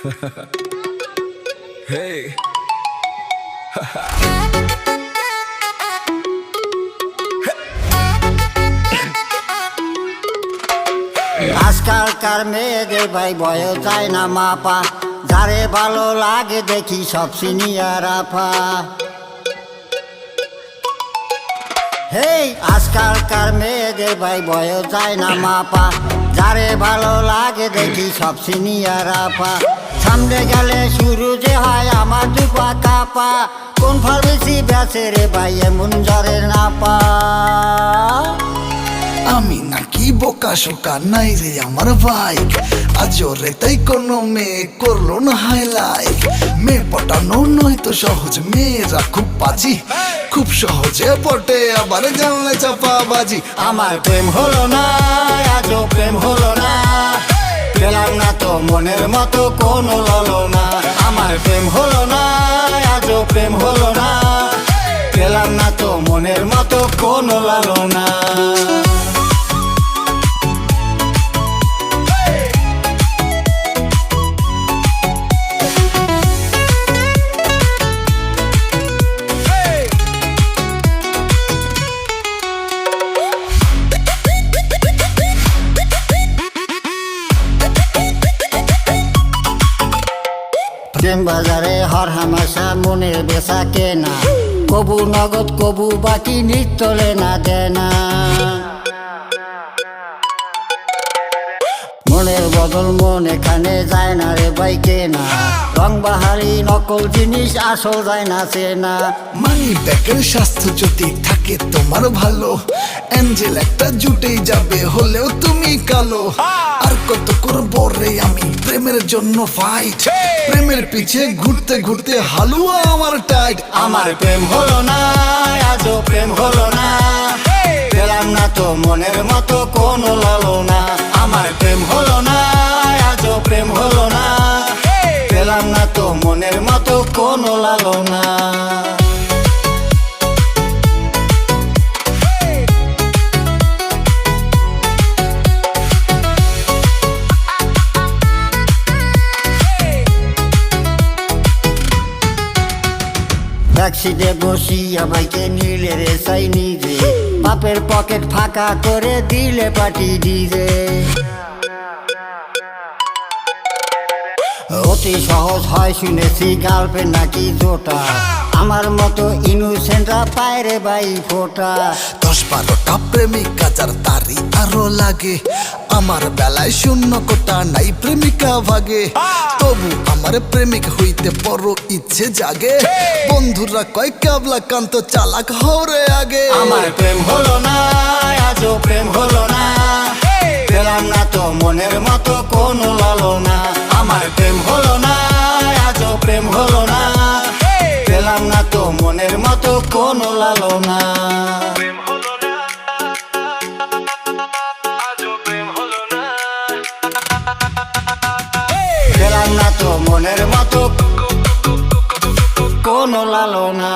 Hey. আজকালকার মেয়েদের ভাই বয়স যায় না মাপা, যারে ভালো লাগে দেখি সব সিনিয়র আফা। হেই, আজকালকার মেয়েদের ভাই বয়স যায় না মাপা, যারে ভালো লাগে দেখি সব সিনিয়র আফা। সামনে গেলে শুরু যে হয় আমার দুপা কাপা, কোন ফার্মেসি বেচে রে ভাই এমন জ্বরে না পা। আমি নাকি বোকা শোকা নাই রে আমার ভাই, আজরে তাই কোনো মেয়ে করলো না হাইলাইট। মেয়ে পটানো নয় তো সহজ, মেয়েরা খুব বাজি, খুব সহজে পটে আবার জানলে চাপা বাজি। আমার প্রেম হলো না, আজও প্রেম হলো না, পেলাম না তো মনের মতো কোনো ললনা। আমার প্রেম হলো না, আজও প্রেম হলো না, পেলাম না তো মনের মতো কোনো ললনা। প্রেম বাজারে হর হামেশা মনের বেচা কেনা, কবু নগদ কবু বাকি নিতলে না দেনা। মনের বদল মন এখানে যায় না রে ভাই কেনা, রং বাহারি নকল জিনিস আসল যায় না চেনা। মানি ব্যাগের স্বাস্থ্য যদি থাকে তোমার ভালো, অ্যাঞ্জেল একটা জুটেই যাবে হলেও তুমি কালো। আর কত করবো রে আমি প্রেমের জন্য ফাইট, প্রেমের পিছে ঘুরতে ঘুরতে হালুয়া আমার টাইট। আমার প্রেম হলো না, আজও প্রেম হলো না, পেলাম না তো মনের মতো কোনো ললনা। আমার প্রেম হলো না, আজও প্রেম হলো না, পেলাম না তো মনের মতো কোনো লালনা। ট্যাক্সিতে বসিয়া বাইকে নিলে রে চাই নিজে, বাপের পকেট ফাঁকা করে দিলে পাটি ডিজে। অতি সহজ হয় শুনেছি গার্লফ্রেন্ড নাকি জোটা, আমার মতো ইনোসেন্টরা পায় রে ভাই ফোটা। 10-12টা প্রেমিকা যার তারি আরো লাগে, আমার বেলায় শূন্য কোটা নাই প্রেমিকা ভাগে। তবু আমার প্রেমিক হইতে বড় ইচ্ছে জাগে, বন্ধুরা কয় কাবলা কান্ত চালাক হরে আগে। আমার প্রেম হলো না, আজও প্রেম হলো না, পেলাম না তো মনের মতো কোনো ললনা। আমার প্রেম হলো না, আজও প্রেম হলো না, পেলাম না তো মনের মতো কোনো লালনা। প্রেম হলো না, আজও প্রেম হলো না, পেলাম না তো মনের মতো কোনো লালনা।